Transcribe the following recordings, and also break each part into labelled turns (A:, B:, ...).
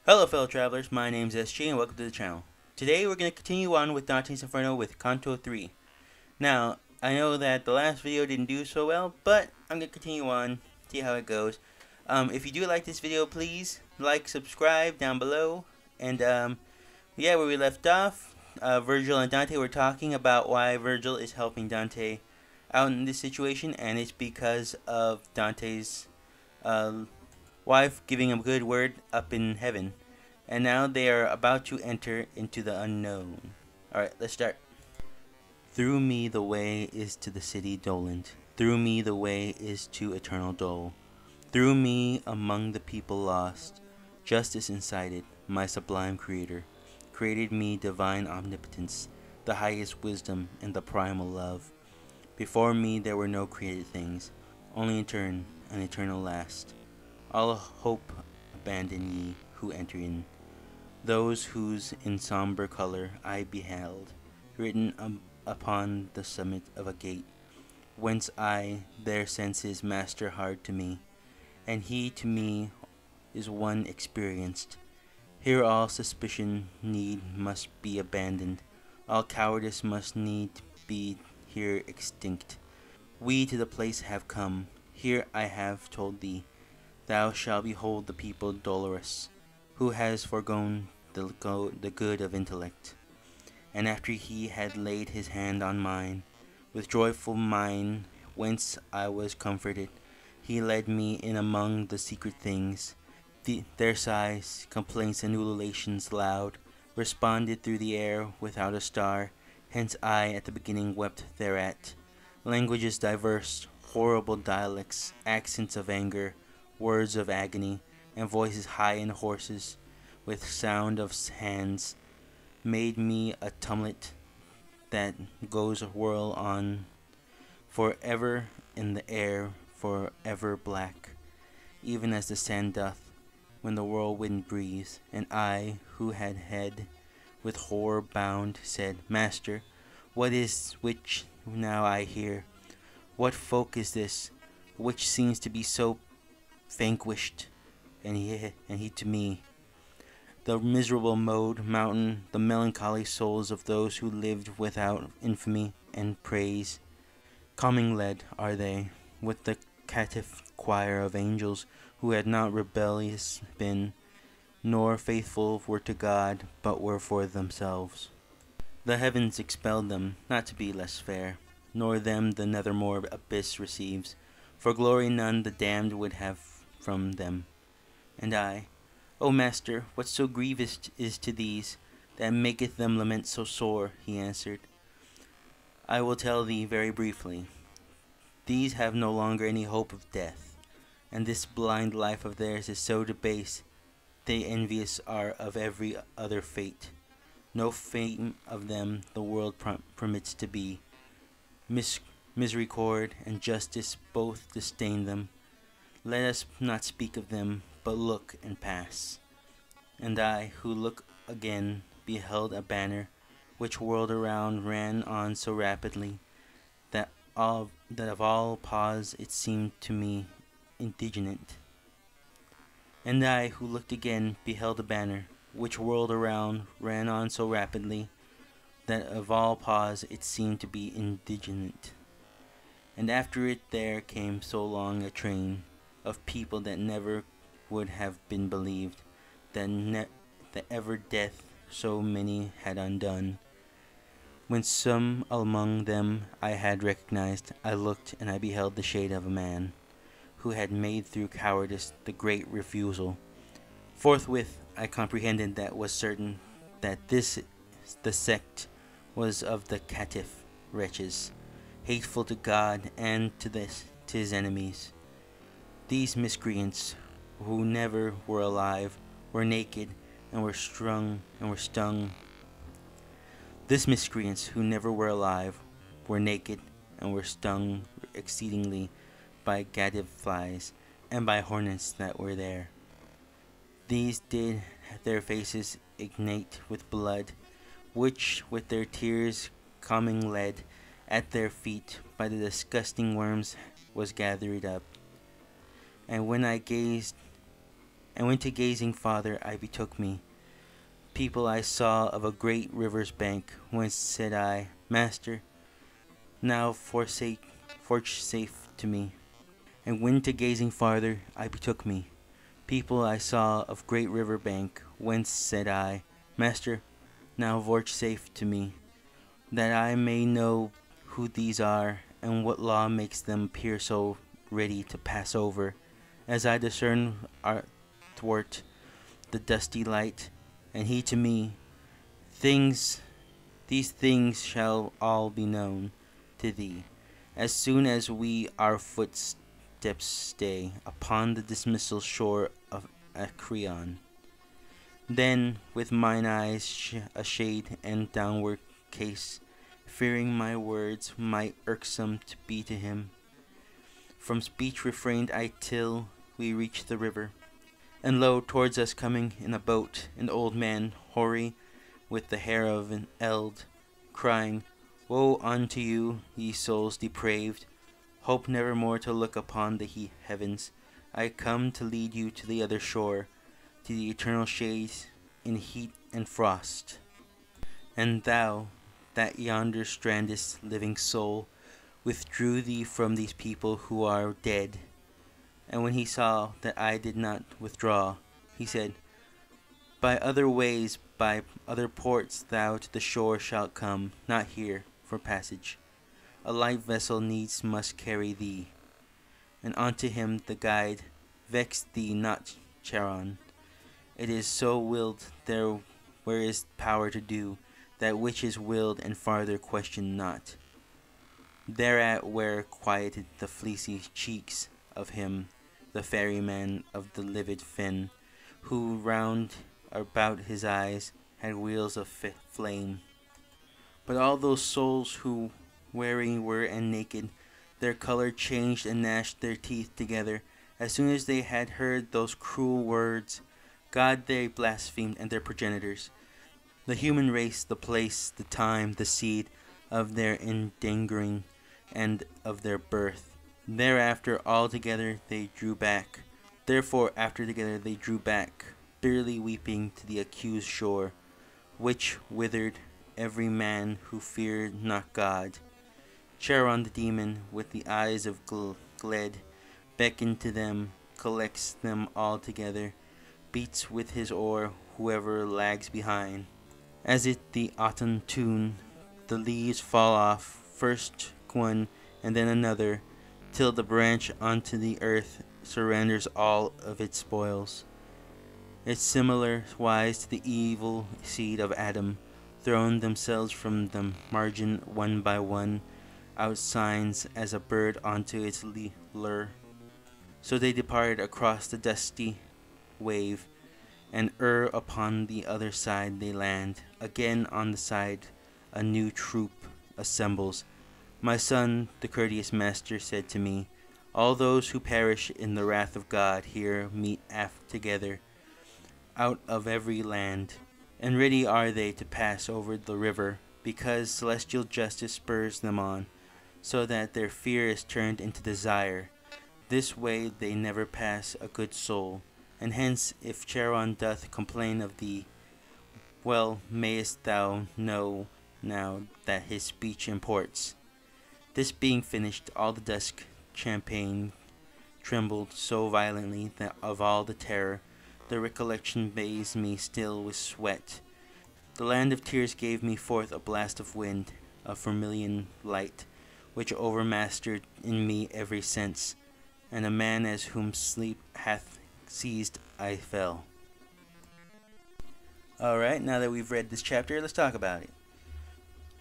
A: Hello fellow travelers, my name is SG and welcome to the channel. Today we're going to continue on with Dante's Inferno with Canto 3. Now, I know that the last video didn't do so well, but I'm going to continue on, see how it goes. If you do like this video, please like, subscribe down below. And yeah, where we left off, Virgil and Dante were talking about why Virgil is helping Dante out in this situation, and it's because of Dante's wife giving him a good word up in heaven. And now they are about to enter into the unknown. Alright, let's start. Through me the way is to the city dolent. Through me the way is to eternal dole. Through me among the people lost. Justice incited, my sublime creator. Created me divine omnipotence, the highest wisdom and the primal love. Before me there were no created things, only an eternal last. All hope abandon ye who enter in. Those whose in somber color I beheld, written upon the summit of a gate, whence I their senses master hard to me, and he to me is one experienced. Here all suspicion need must be abandoned, all cowardice must need be here extinct. We to the place have come, here I have told thee, thou shalt behold the people dolorous, who has forgone the good of intellect. And after he had laid his hand on mine, with joyful mind, whence I was comforted, he led me in among the secret things. Their sighs, complaints, and ululations loud, responded through the air without a star, hence I at the beginning wept thereat. Languages diverse, horrible dialects, accents of anger, words of agony, and voices high and hoarses, with sound of hands, made me a tumult that goes whirl on, forever in the air, forever black, even as the sand doth, when the whirlwind breathes. And I, who had head with horror bound, said, Master, what is which now I hear? What folk is this, which seems to be so vanquished? And he to me, the miserable mountain, the melancholy souls of those who lived without infamy and praise. Coming led are they, with the caitiff choir of angels, who had not rebellious been, nor faithful were to God, but were for themselves. The heavens expelled them, not to be less fair, nor them the nethermore abyss receives, for glory none the damned would have from them. And I, O Master, what so grievous is to these, that maketh them lament so sore? He answered, I will tell thee very briefly. These have no longer any hope of death, and this blind life of theirs is so debased, they envious are of every other fate. No fame of them the world permits to be. Misericord and justice both disdain them. Let us not speak of them, but look and pass. And I, who look again, beheld a banner, which whirled around ran on so rapidly, that of all pause it seemed to me indignant. And I, who looked again, beheld a banner, which whirled around ran on so rapidly, that of all pause it seemed to be indignant. And after it there came so long a train of people that never would have been believed, that ever death so many had undone. When some among them I had recognized, I looked and I beheld the shade of a man, who had made through cowardice the great refusal. Forthwith I comprehended that was certain, that the sect was of the caitiff wretches, hateful to God and to his enemies. These miscreants, who never were alive, were naked, and were stung. These miscreants, who never were alive, were naked, and were stung exceedingly by gadfly flies, and by hornets that were there. These did their faces ignite with blood, which with their tears coming led, at their feet by the disgusting worms was gathered up. And when I gazed And when to gazing farther I betook me, people I saw of a great river's bank, whence said I, Master, now vouchsafe to me. And when to gazing farther I betook me, people I saw of great river bank, whence said I, Master, now vouchsafe to me, that I may know who these are, and what law makes them appear so ready to pass over, as I discern athwart the dusty light. And he to me, these things shall all be known to thee, as soon as we our footsteps stay upon the dismissal shore of Acreon. Then with mine eyes a shade and downward case, fearing my words might irksome to be to him, from speech refrained I till we reached the river. And lo, towards us coming in a boat, an old man, hoary, with the hair of an eld, crying, Woe unto you, ye souls depraved! Hope never more to look upon the heavens. I come to lead you to the other shore, to the eternal shades in heat and frost. And thou, that yonder strandest living soul, withdrew thee from these people who are dead. And when he saw that I did not withdraw, he said, By other ways, by other ports thou to the shore shalt come, not here, for passage. A light vessel needs must carry thee. And unto him the guide, Vex thee not, Charon. It is so willed there where is power to do, that which is willed and farther question not. Thereat where quieted the fleecy cheeks of him, the ferryman of the livid fin, who round about his eyes had wheels of flame. But all those souls who weary were and naked, their color changed and gnashed their teeth together, as soon as they had heard those cruel words. God they blasphemed, and their progenitors, the human race, the place, the time, the seed of their endangering and of their birth. Thereafter all together they drew back. Therefore after together they drew back, bitterly weeping, to the accused shore, which withered every man who feared not God. Charon the demon, with the eyes of lead, beckoned to them, collects them all together, beats with his oar whoever lags behind. As it the autumn tune, the leaves fall off, first one and then another, till the branch unto the earth surrenders all of its spoils. It's similar wise to the evil seed of Adam, thrown themselves from the margin one by one, out signs as a bird onto its lure. So they departed across the dusty wave, and upon the other side they land. Again on the side a new troop assembles. My son, the courteous master, said to me, All those who perish in the wrath of God here meet together, out of every land, and ready are they to pass over the river, because celestial justice spurs them on, so that their fear is turned into desire. This way they never pass a good soul, and hence if Charon doth complain of thee, well mayest thou know now that his speech imports. This being finished, all the dusk champagne trembled so violently that of all the terror, the recollection bathes me still with sweat. The land of tears gave me forth a blast of wind, a vermilion light, which overmastered in me every sense, and a man as whom sleep hath seized I fell. Alright, now that we've read this chapter, let's talk about it.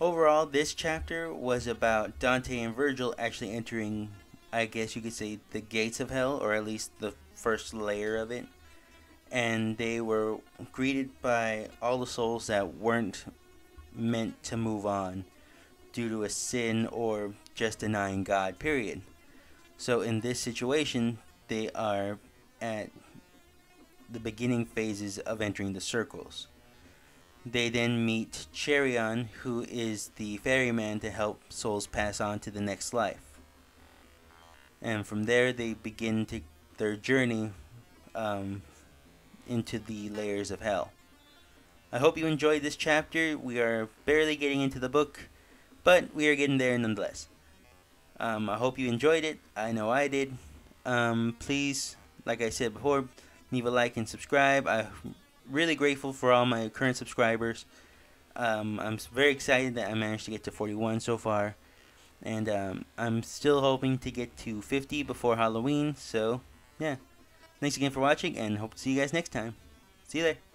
A: Overall, this chapter was about Dante and Virgil actually entering, I guess you could say, the gates of hell, or at least the first layer of it. And they were greeted by all the souls that weren't meant to move on due to a sin or just denying God, period. So in this situation, they are at the beginning phases of entering the circles. They then meet Cherion, who is the ferryman to help souls pass on to the next life. And from there they begin their journey into the layers of hell. I hope you enjoyed this chapter. We are barely getting into the book, but we are getting there nonetheless. I hope you enjoyed it. I know I did. Please, like I said before, leave a like and subscribe. I'm really grateful for all my current subscribers. I'm very excited that I managed to get to 41 so far. And I'm still hoping to get to 50 before Halloween. So, yeah. Thanks again for watching, and hope to see you guys next time. See you there.